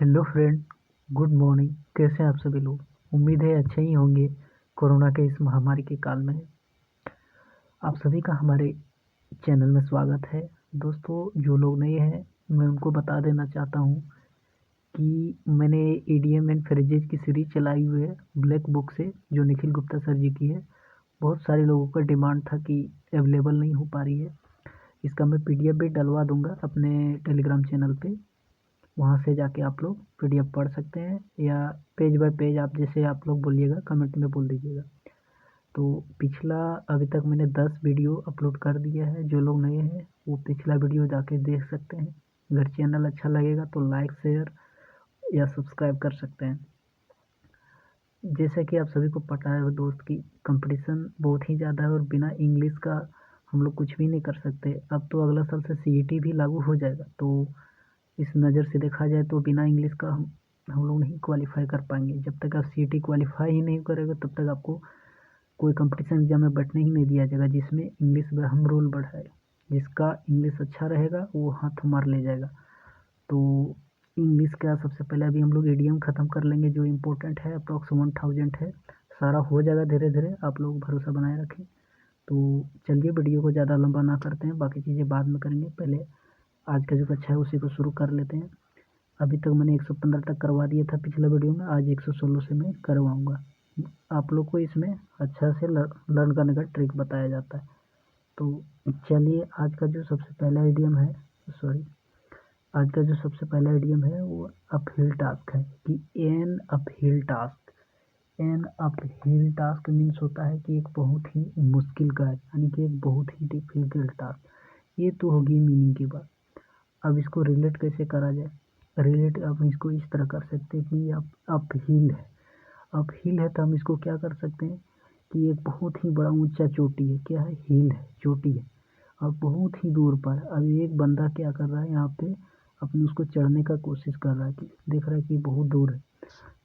Hello friend. Good morning. कैसे हैं आप सभी लोग? उम्मीद है अच्छे ही होंगे। कोरोना के इस महामारी के काल में आप सभी का हमारे चैनल में स्वागत है। दोस्तों, जो लोग नए हैं मैं उनको बता देना चाहता हूँ कि मैंने ईडीएम एंड फ्रेजेज की सीरीज चलाई हुई है ब्लैक बुक से, जो निखिल गुप्ता सर जी की है। बहुत सारे लोगों का डिमांड था कि अवेलेबल नहीं हो पा रही है। इसका मैं पीडीएफ भी डलवा दूंगा अपने टेलीग्राम चैनल पे। वहाँ से जाके आप लोग पीडीएफ पढ़ सकते हैं, या पेज बाय पेज आप जैसे आप लोग बोलिएगा कमेंट में बोल दीजिएगा। तो पिछला अभी तक मैंने 10 वीडियो अपलोड कर दिया है। जो लोग नए हैं वो पिछला वीडियो जाके देख सकते हैं। अगर चैनल अच्छा लगेगा तो लाइक शेयर या सब्सक्राइब कर सकते हैं। जैसे कि आप सभी को पता है दोस्त की कंपटीशन बहुत ही ज़्यादा है, और बिना इंग्लिश का हम लोग कुछ भी नहीं कर सकते। अब तो अगला साल से सीईटी भी लागू हो जाएगा, तो इस नज़र से देखा जाए तो बिना इंग्लिश का हम लोग नहीं क्वालिफाई कर पाएंगे। जब तक आप सीईटी क्वालिफाई ही नहीं करेगा तब तक आपको कोई कंपटीशन एग्जाम में बैठने ही नहीं दिया जाएगा जिसमें इंग्लिश हम रोल बढ़ाए। जिसका इंग्लिश अच्छा रहेगा वो हाथ मार ले जाएगा। तो इंग्लिश का सबसे पहले अभी हम लोग ईडीएम ख़त्म कर लेंगे, जो इम्पोर्टेंट है। अप्रॉक्स 1000 है, सारा हो जाएगा धीरे धीरे। आप लोग भरोसा बनाए रखें। तो चलिए वीडियो को ज़्यादा लंबा ना करते हैं, बाकी चीज़ें बाद में करेंगे। पहले आज का जो कक्षा है उसी को शुरू कर लेते हैं। अभी तक मैंने 115 तक करवा दिया था पिछला वीडियो में, आज 116 से मैं करवाऊँगा। आप लोग को इसमें अच्छा से लर्न करने का ट्रिक बताया जाता है। तो चलिए, आज का जो सबसे पहला इडियम है वो अपहिल टास्क है कि an uphill task. An uphill task means होता है कि एक बहुत ही मुश्किल कार्य, यानी कि एक बहुत ही डिफिकल्ट टास्क। ये तो होगी मीनिंग की बात। अब इसको रिलेट कैसे करा जाए? रिलेट आप इसको इस तरह कर सकते हैं कि आप अपहिल है। अपहिल है तो हम इसको क्या कर सकते हैं कि एक बहुत ही बड़ा ऊंचा चोटी है। क्या है? हिल है, चोटी है। अब बहुत ही दूर पर अब एक बंदा क्या कर रहा है, यहाँ पे अपने उसको चढ़ने का कोशिश कर रहा है कि देख रहा है कि बहुत दूर है,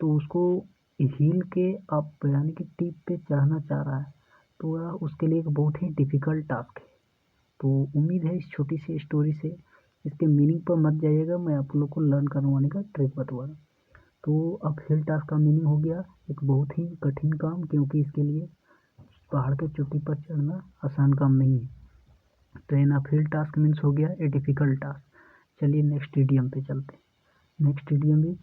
तो उसको हिल के अप यानी कि टिप पे चढ़ना चाह रहा है। तो वह उसके लिए एक बहुत ही डिफिकल्ट टास्क है। तो उम्मीद है इस छोटी सी स्टोरी से इसके मीनिंग पर मत जाइएगा, मैं आप लोग को लर्न करवाने का ट्रिक बतवा रहा हूँ। तो अपहिल टास्क का मीनिंग हो गया एक बहुत ही कठिन काम, क्योंकि इसके लिए पहाड़ के चोटी पर चढ़ना आसान काम नहीं है। तो इन अपहिल टास्क मीन्स हो गया ए डिफिकल्ट टास्क। चलिए नेक्स्ट इडियम पे चलते हैं। Next idiom is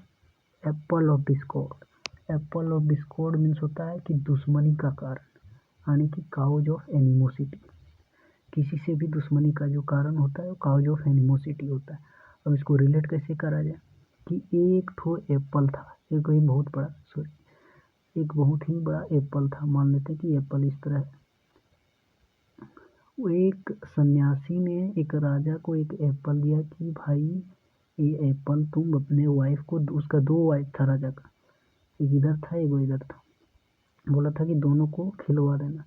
Apple of Discord. Apple of Discord means होता है कि दुश्मनी का कारण, यानी कि काउज ऑफ एनिमोसिटी। किसी से भी दुश्मनी का जो कारण होता है वो काउज ऑफ एनिमोसिटी होता है। अब इसको रिलेट कैसे करा जाए कि एक ठो एप्पल था, एक बहुत ही बड़ा एप्पल था। मान लेते हैं कि एप्पल इस तरह है। वो एक सन्यासी ने एक राजा को एक एप्पल दिया कि भाई ये एप्पल तुम अपने वाइफ को, उसका 2 वाइफ था राजा का, एक इधर था एक इधर था, बोला था कि दोनों को खिलवा देना।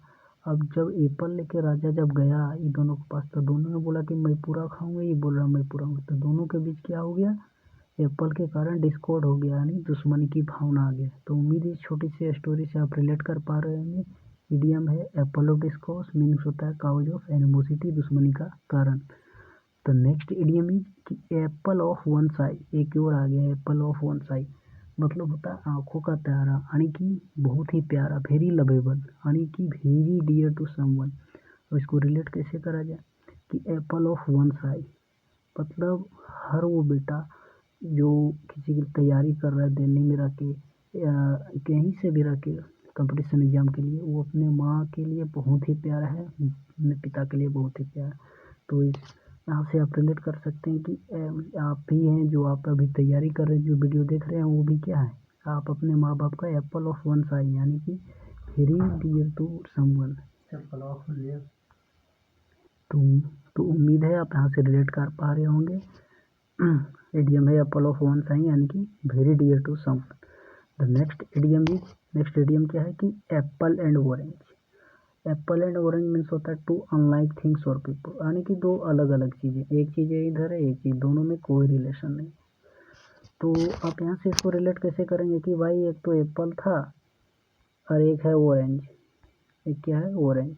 अब जब एप्पल लेके राजा जब गया इन दोनों के पास, तो दोनों ने बोला कि मैं पूरा खाऊंगा, ये बोल रहा मैं पूरा खाऊंगा। तो दोनों के बीच क्या हो गया? एप्पल के कारण डिस्कॉर्ड हो गया, यानी दुश्मनी की भावना आ गया। तो उम्मीद है इस छोटी सी स्टोरी से आप रिलेट कर पा रहे होंगे। इडियम है एप्पल ऑफ डिस्कॉर्ड, मीनिंग्स होता है काउज ऑफ एनिमोसिटी, दुश्मनी का कारण। तो नेक्स्ट इडियम इज कि एप्पल ऑफ वन साइड, एक और आ गया एप्पल ऑफ वन साइड, मतलब होता है आंखों का तारा, यानी कि बहुत ही प्यारा, वेरी लवेबल, यानी कि वेरी डियर टू समवन। अब इसको रिलेट कैसे करा जाए कि एप्पल ऑफ वन साइड मतलब हर वो बेटा जो किसी की तैयारी कर रहा है, दिल्ली में रह के या कहीं से भी रह के कंपटीशन एग्जाम के लिए, वो अपने माँ के लिए बहुत ही प्यारा है, अपने पिता के लिए बहुत ही प्यारा। तो इस यहाँ से आप रिलेट कर सकते हैं कि आप भी हैं जो आप अभी तैयारी कर रहे हैं, जो वीडियो देख रहे हैं, वो भी क्या है, आप अपने माँ बाप का एप्पल ऑफ वन साइड, यानी कि very dear to someone, apple of dear. तो उम्मीद है आप यहाँ से रिलेट कर पा रहे होंगे। इडियम है एप्पल ऑफ वन साइड, यानी कि very dear to someone. The next idiom क्या है कि apple and orange. Apple and orange means होता है टू अनलाइक थिंग्स और पीपल, यानी कि दो अलग अलग चीज़ें, एक चीज़ इधर है एक चीज़, दोनों में कोई रिलेशन नहीं। तो आप यहाँ से इसको रिलेट कैसे करेंगे कि भाई एक तो एप्पल था और एक है ऑरेंज। एक क्या है? ऑरेंज।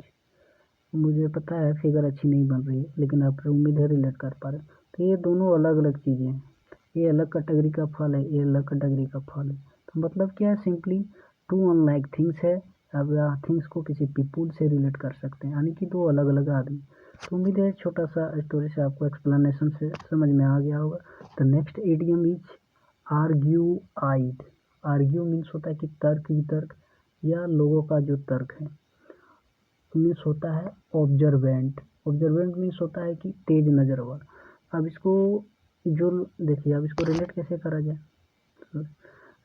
मुझे पता है फिगर अच्छी नहीं बन रही है, लेकिन आप उम्मीद है रिलेट कर पा रहे हैं। तो ये दोनों अलग अलग चीज़ें हैं। ये अलग कैटेगरी का फल है, ये अलग कैटेगरी का फल है। तो मतलब क्या है, सिंपली टू अनलाइक थिंग्स है। अब थिंग्स को किसी पीपुल से रिलेट कर सकते हैं, यानी कि दो अलग अलग आदमी। तो उम्मीद है छोटा सा स्टोरी से आपको एक्सप्लेनेशन से समझ में आ गया होगा। The next idiom is argus eyed. Argus means होता है कि तर्क वितर्क या लोगों का जो तर्क है। मीन्स होता है ऑब्जर्वेंट। ऑब्जर्वेंट मीन्स होता है कि तेज नज़र वाला। अब इसको जो देखिए, अब इसको रिलेट कैसे करा जाए,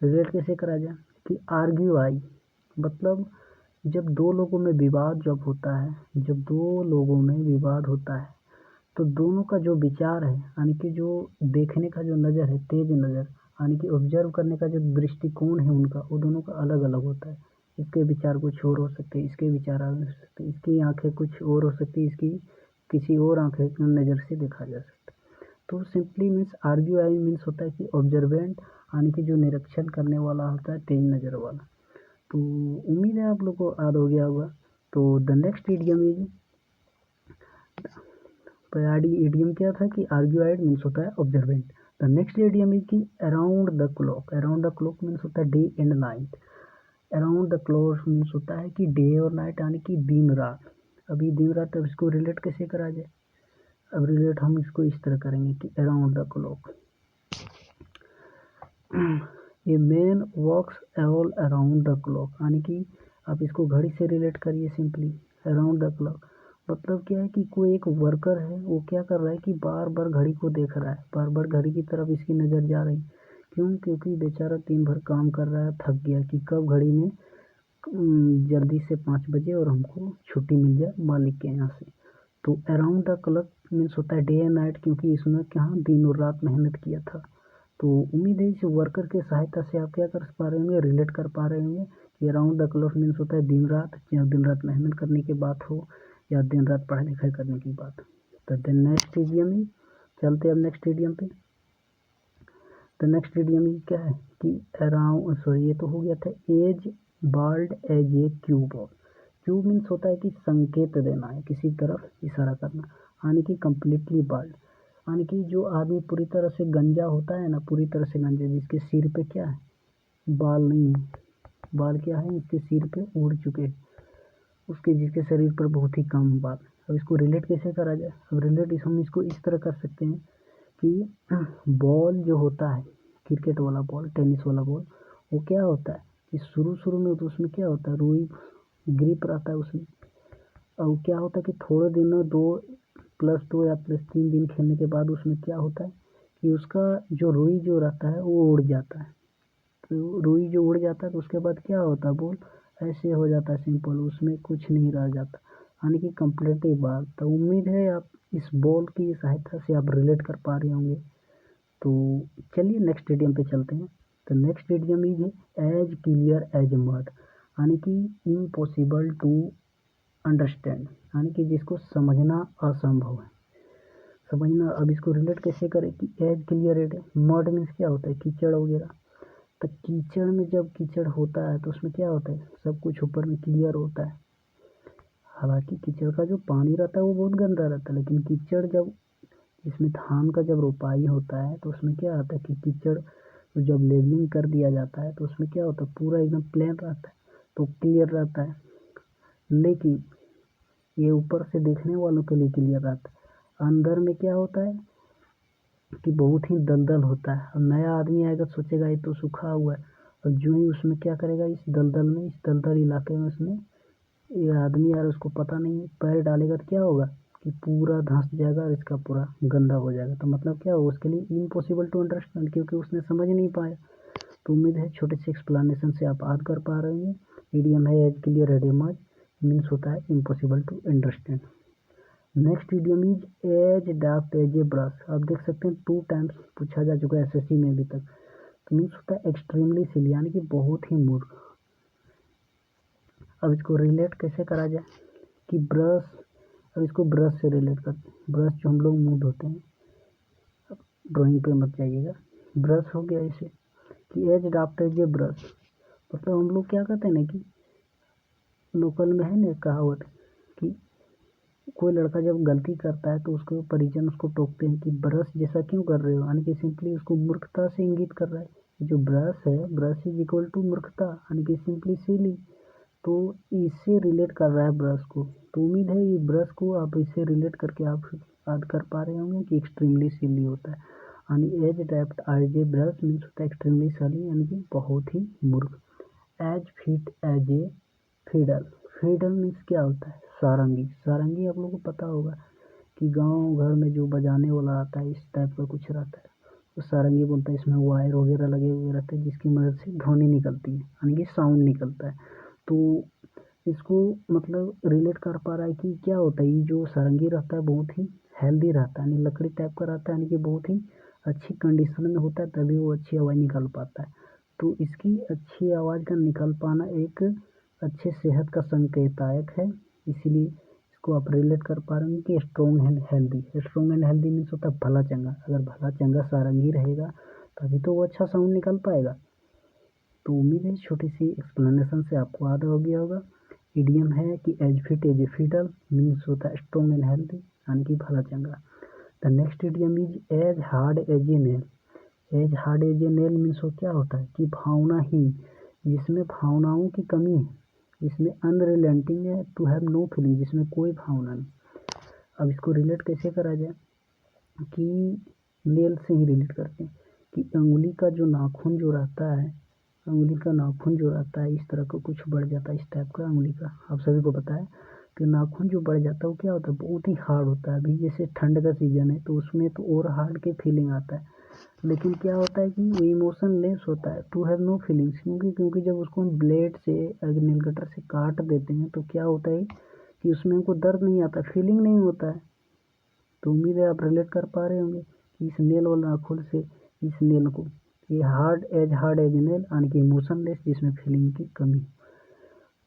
रिलेट कैसे करा जाए कि आर्ग्यू आई मतलब जब दो लोगों में विवाद जब होता है, जब दो लोगों में विवाद होता है तो दोनों का जो विचार है, यानी कि जो देखने का जो नज़र है, तेज नज़र, यानी कि ऑब्जर्व करने का जो दृष्टिकोण है उनका, वो दोनों का अलग अलग होता है। इसके विचार कुछ और हो सकते हैं, इसके विचार अलग हो सकते हैं, इसकी आंखें कुछ और हो सकती है, इसकी किसी और आंखें नज़र से देखा जा सकता है। तो simply means argue I means होता है कि ऑब्जर्वेंट, यानी कि जो निरीक्षण करने वाला होता है, तेज नज़र वाला। तो उम्मीद है आप लोग को याद हो गया होगा। तो the next idiom is, idiom क्या था कि आर्ग्यूआइड मीन्स होता है observant. The next idiom is कि around the clock. Around the clock means होता है day and night. Around the clock means होता है कि डे और नाइट, यानी कि दिन रात। अभी दिन रात, अब इसको रिलेट कैसे करा जाए। अब रिलेट हम इसको इस तरह करेंगे कि अराउंड द क्लॉक ये man walks all around the clock, यानी कि आप इसको घड़ी से रिलेट करिए सिंपली। अराउंड द क्लॉक मतलब क्या है कि कोई एक वर्कर है, वो क्या कर रहा है कि बार बार घड़ी को देख रहा है, बार बार घड़ी की तरफ इसकी नज़र जा रही। क्यों? क्योंकि बेचारा दिन भर काम कर रहा है, थक गया कि कब घड़ी में जल्दी से 5 बजे और हमको छुट्टी मिल जाए मालिक के यहाँ से। तो अराउंड द क्लॉक मीन्स होता है डे एंड नाइट, क्योंकि इसमें क्या दिन और रात मेहनत किया था। तो उम्मीद है इस वर्कर की सहायता से आप क्या कर पा रहे होंगे, रिलेट कर पा रहे होंगे कि अराउंड द क्लॉक मीन्स होता है दिन रात, या दिन रात मेहनत करने की बात हो, या दिन रात पढ़ाई लिखाई करने की बात। तो द नेक्स्ट इडियम ही चलते अब नेक्स्ट इडियम पे। तो नेक्स्ट इडियम ही क्या है कि अराउंड, सॉरी ये तो हो गया था, as bald as a cue ball. Cue means होता है कि संकेत देना है, किसी तरफ इशारा करना, यानी कि कम्प्लीटली बाल्ड, यानी कि जो आदमी पूरी तरह से गंजा होता है ना, पूरी तरह से गंजा, जिसके सिर पे क्या है, बाल नहीं है। बाल क्या है, इसके सिर पे उड़ चुके, उसके जिसके शरीर पर बहुत ही कम बाल। अब इसको रिलेट कैसे करा जाए। अब रिलेट हम इसको इस तरह कर सकते हैं कि बॉल जो होता है, क्रिकेट वाला बॉल, टेनिस वाला बॉल, वो क्या होता है कि शुरू शुरू में तो उसमें क्या होता है, रुई ग्रिप रहता है उसमें। और क्या होता है कि थोड़े दिनों, 2+2 या +3 दिन खेलने के बाद उसमें क्या होता है कि उसका जो रुई जो रहता है वो उड़ जाता है। तो रुई जो उड़ जाता है तो उसके बाद क्या होता है, बॉल ऐसे हो जाता है सिंपल, उसमें कुछ नहीं रह जाता, यानी कि कंप्लीटली बाल। तो उम्मीद है आप इस बॉल की सहायता से आप रिलेट कर पा रहे होंगे। तो चलिए नेक्स्ट इडियम पे चलते हैं। तो next idiom is as clear as mud, यानी कि इम्पॉसिबल टू अंडरस्टैंड, यानी कि जिसको समझना असंभव है, समझना। अब इसको रिलेट कैसे करें कि as clear as mud means क्या होता है, कीचड़ वगैरह। तो कीचड़ में जब कीचड़ होता है तो उसमें क्या होता है, सब कुछ ऊपर में क्लियर होता है। हालांकि कीचड़ का जो पानी रहता है वो बहुत गंदा रहता है, लेकिन कीचड़ जब, इसमें धान का जब रोपाई होता है तो उसमें क्या आता है कि कीचड़ जब लेवलिंग कर दिया जाता है तो उसमें क्या होता है, पूरा एकदम प्लेन रहता है, तो क्लियर रहता है। लेकिन ये ऊपर से देखने वालों के लिए क्लियर रहता है, अंदर में क्या होता है कि बहुत ही दलदल होता है। अब नया आदमी आएगा सोचेगा ये तो सूखा हुआ है, और जो ही उसमें क्या करेगा, इस दलदल में, इस दलदल इलाके में उसमें ये आदमी यार, उसको पता नहीं है, पैर डालेगा तो क्या होगा कि पूरा धंस जाएगा और इसका पूरा गंदा हो जाएगा। तो मतलब क्या होगा उसके लिए, इम्पॉसिबल टू अंडरस्टैंड, क्योंकि उसने समझ नहीं पाया। तो उम्मीद है छोटे से एक्सप्लेनेशन से आप याद कर पा रहे हैं। इडियम है as clear as mud, means होता है impossible to understand. Next idiom is as daft as a brush. आप देख सकते हैं 2 टाइम्स पूछा जा चुका है एसएससी में अभी तक। तो मीन्स होता है एक्सट्रीमली सिली, यानी कि बहुत ही मूर्ख। अब इसको रिलेट कैसे करा जाए कि ब्रश, अब इसको ब्रश से रिलेट करते हैं। ब्रश जो हम लोग मुंह धोते हैं, ड्राइंग पे मत जाइएगा, ब्रश हो गया इसे कि as daft as a brush. मतलब हम लोग क्या कहते हैं ना कि लोकल में है ना कहावत कि कोई लड़का जब गलती करता है तो उसको परिजन उसको टोकते हैं कि ब्रश जैसा क्यों कर रहे हो, यानी कि सिंपली उसको मूर्खता से इंगित कर रहा है। जो ब्रश है, ब्रश इज इक्वल टू मूर्खता, यानी कि सिंपली सिली। तो इससे रिलेट कर रहा है ब्रश को। तो उम्मीद है ये ब्रश को आप इससे रिलेट करके आप याद कर पा रहे होंगे कि एक्सट्रीमली सिली होता है, यानी as daft as a brush means होता है एक्सट्रीमली सिली, यानी कि बहुत ही मूर्ख। As fit as a fiddle, fiddle means क्या होता है, सारंगी। सारंगी आप लोगों को पता होगा कि गांव घर में जो बजाने वाला आता है, इस टाइप का कुछ रहता है, तो सारंगी बोलता है। इसमें वायर वगैरह लगे हुए रहते हैं जिसकी मदद से ध्वनि निकलती है, यानी कि साउंड निकलता है। तो इसको मतलब रिलेट कर पा रहा है कि क्या होता है, ये जो सारंगी रहता है बहुत ही हेल्दी रहता है, यानी लकड़ी टाइप का रहता है, यानी कि बहुत ही अच्छी कंडीशन में होता है, तभी वो अच्छी आवाज़ निकाल पाता है। तो इसकी अच्छी आवाज़ का निकाल पाना एक अच्छे सेहत का संकेतायक है, इसीलिए इसको आप रिलेट कर पा रहे हैं कि strong and healthy. Strong and healthy means होता है भला चंगा। अगर भला चंगा सारंगी रहेगा तभी तो वो अच्छा साउंड निकाल पाएगा। तो उम्मीद है छोटी सी एक्सप्लेनेशन से आपको याद हो गया होगा। इडियम है कि as fit as a fiddle means होता है स्ट्रॉन्ग एंड हेल्दी, यानी कि भला चंगा। The next idiom is as hard as a nail. As hard as a nail means वो क्या होता है कि भावनाहीन, जिसमें भावनाओं की कमी है, जिसमें अनरिलेंटिंग है, टू हैव नो फीलिंग, जिसमें कोई भावना नहीं। अब इसको रिलेट कैसे करा जाए कि नेल से ही रिलेट करते हैं कि अंगुली का जो नाखून जो रहता है, अंगुली का नाखून जो रहता है इस तरह का कुछ बढ़ जाता है, इस टाइप का अंगुली का आप सभी को पता है कि नाखून जो बढ़ जाता है वो क्या होता है, बहुत ही हार्ड होता है। अभी जैसे ठंड का सीजन है तो उसमें तो और हार्ड के फीलिंग आता है, लेकिन क्या होता है कि वो इमोशन लेस होता है, टू हैव नो फीलिंग्स। क्योंकि जब उसको हम ब्लेड से अगर नील कटर से काट देते हैं तो क्या होता है कि उसमें हमको दर्द नहीं आता, फीलिंग नहीं होता है। तो उम्मीद है आप रिलेट कर पा रहे होंगे कि इस नेल वाला नाखून से इस नेल को, ये हार्ड एज नेल, यानी कि इमोशनलेस, जिसमें फीलिंग की कमी।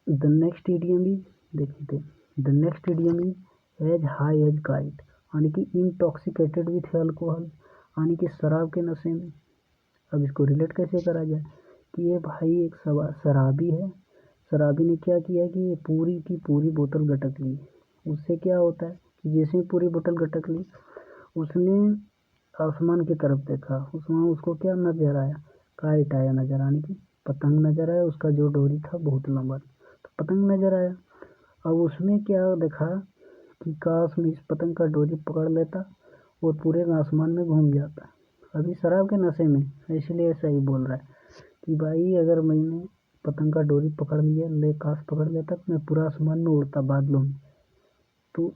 द नेक्स्ट इडियम इज, देखते the next idiom is as high as kite, यानी कि इंटॉक्सिकेटेड विथ अल्कोहल, यानी कि शराब के नशे में। अब इसको रिलेट कैसे करा जाए कि ये भाई एक शराबी है, शराबी ने क्या किया कि ये पूरी की पूरी बोतल गटक ली। उससे क्या होता है कि जैसे ही पूरी बोतल गटक ली, उसने आसमान की तरफ देखा, उसमें उसको क्या नजर आया, काइट आया नजर, आने की पतंग नजर आया, उसका जो डोरी था बहुत लंबा, तो पतंग नजर आया। अब उसमें क्या देखा कि काश मैं इस पतंग का डोरी पकड़ लेता और पूरे आसमान में घूम जाता। अभी शराब के नशे में, इसलिए ऐसा ही बोल रहा है कि भाई अगर मैंने पतंग का डोरी पकड़ लिया, ले काश पकड़ लेता तो मैं पूरा आसमान में उड़ता बादलों में। तो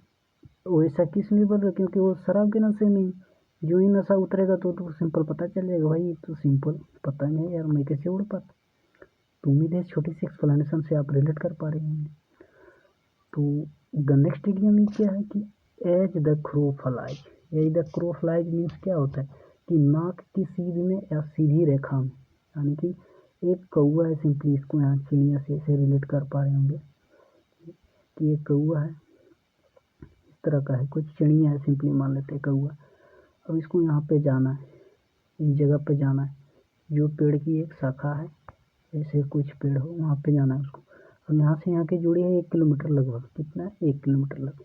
वैसा किस लिए बोल रहे, क्योंकि वो शराब के नशे में, जो ही नशा उतरेगा तो सिंपल पता चल जाएगा भाई तो सिंपल पतंग है यार, मैं कैसे उड़ पाता। तो उम्मीद है छोटी सी एक्सप्लेनेशन से आप रिलेट कर पा रहे होंगे। तो द नेक्स्ट इडियम में क्या है कि as the crow flies. As the crow flies means क्या होता है कि नाक की सीध में या सीधी रेखा में, यानी कि एक कौवा है, सिंपली इसको यहाँ चिड़िया से ऐसे रिलेट कर पा रहे होंगे कि एक कौवा है, इस तरह का है, कुछ चिड़िया है, सिंपली मान लेते हैं कौवा। अब इसको यहाँ पे जाना है, इस जगह पे जाना है, जो पेड़ की एक शाखा है, ऐसे कुछ पेड़ हो वहाँ पे जाना है उसको। अब यहाँ से यहाँ की दूरी है 1 किलोमीटर लगभग, कितना है 1 किलोमीटर लगभग।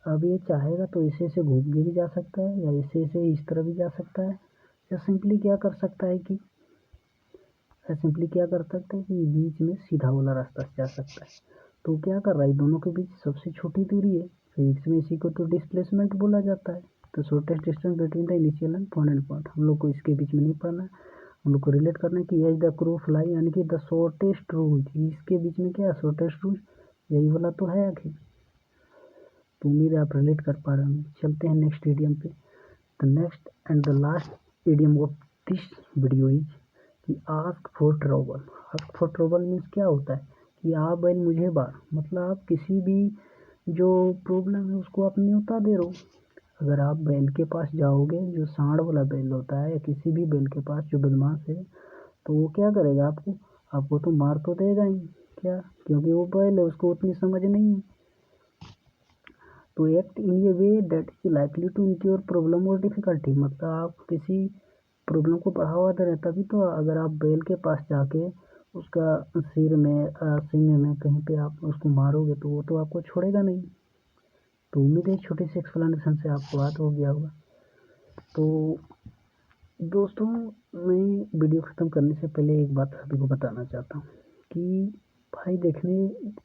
अब ये चाहेगा तो ऐसे ऐसे घूम के भी जा सकता है, या ऐसे ऐसे इस तरह भी जा सकता है, या सिंपली क्या कर सकता है कि बीच में सीधा वाला रास्ता से जा सकता है। तो क्या कर रहा है, दोनों के बीच सबसे छोटी दूरी है, फिजिक्स में इसी को तो डिस्प्लेसमेंट बोला जाता है। तो shortest distance between the initial and final point, हम लोग को इसके बीच में नहीं पढ़ना है, हम लोग को रिलेट करना है कि एज द क्रो फ्लाई, यानी कि द शॉर्टेस्ट रूट, इसके बीच में क्या है शॉर्टेस्ट रूट, यही वाला तो है आखिर। तो उम्मीद है आप रिलेट कर पा रहे होंगे। चलते हैं नेक्स्ट इडियम पे। The next and the last idiom of this video is कि ask for trouble. Ask for trouble means क्या होता है कि आप बैल मुझे बार, मतलब आप किसी भी जो प्रॉब्लम है उसको आप न्योता दे रहे हो। अगर आप बैल के पास जाओगे, जो सांड वाला बैल होता है, या किसी भी बैल के पास जो बदमाश है, तो वो क्या करेगा, आपको तो मार तो देगा ही, क्या, क्योंकि वो बैल है, उसको उतनी समझ नहीं है। तो act in a way that is likely to incur problem और डिफिकल्टी, मतलब आप किसी प्रॉब्लम को बढ़ावा दे रहे हैं, तभी तो अगर आप बैल के पास जाके उसका सिर में सींग में कहीं पे आप उसको मारोगे तो वो तो आपको छोड़ेगा नहीं। तो उम्मीद है छोटे से एक्सप्लेनेशन से आपको याद हो गया होगा। तो दोस्तों, मैं वीडियो ख़त्म करने से पहले एक बात सभी को बताना चाहता हूँ कि भाई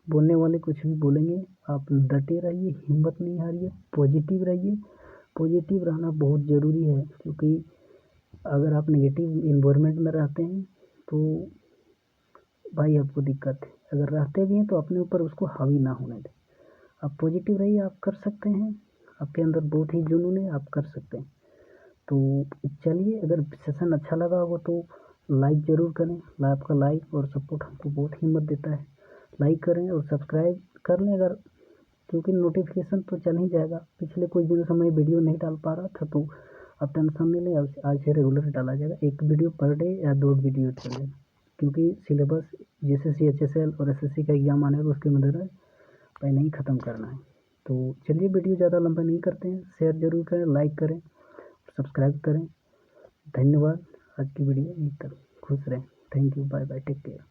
बोलने वाले कुछ भी बोलेंगे, आप डटे रहिए, हिम्मत नहीं हारिए, पॉजिटिव रहिए। पॉजिटिव रहना बहुत ज़रूरी है, क्योंकि अगर आप नेगेटिव इन्वायरमेंट में रहते हैं तो भाई आपको दिक्कत है। अगर रहते भी हैं तो अपने ऊपर उसको हावी ना होने दें। आप पॉजिटिव रहिए, आप कर सकते हैं। आपके अंदर बहुत ही जुनून है, आप कर सकते हैं। तो चलिए, अगर सेशन अच्छा लगा हो तो लाइक ज़रूर करें। आपका लाइक और सपोर्ट हमको बहुत हिम्मत देता है। लाइक करें और सब्सक्राइब कर लें अगर, क्योंकि नोटिफिकेशन तो चल ही जाएगा। पिछले कुछ दिनों से मैं वीडियो नहीं डाल पा रहा था, तो आप टेंशन नहीं लें, आज से रेगुलर डाला जाएगा। एक वीडियो पर डे या 2 वीडियो चलेगा, क्योंकि सिलेबस जैसे CHSL और SSC का एग्ज़ाम आने का उसके मद्देनज़र पहले ही ख़त्म करना है। तो चलिए, वीडियो ज़्यादा लंबा नहीं करते हैं। शेयर ज़रूर करें, लाइक करें, सब्सक्राइब करें। धन्यवाद। आज की वीडियो यहीं तक। खुश रहें। Thank you. Bye bye. Take care.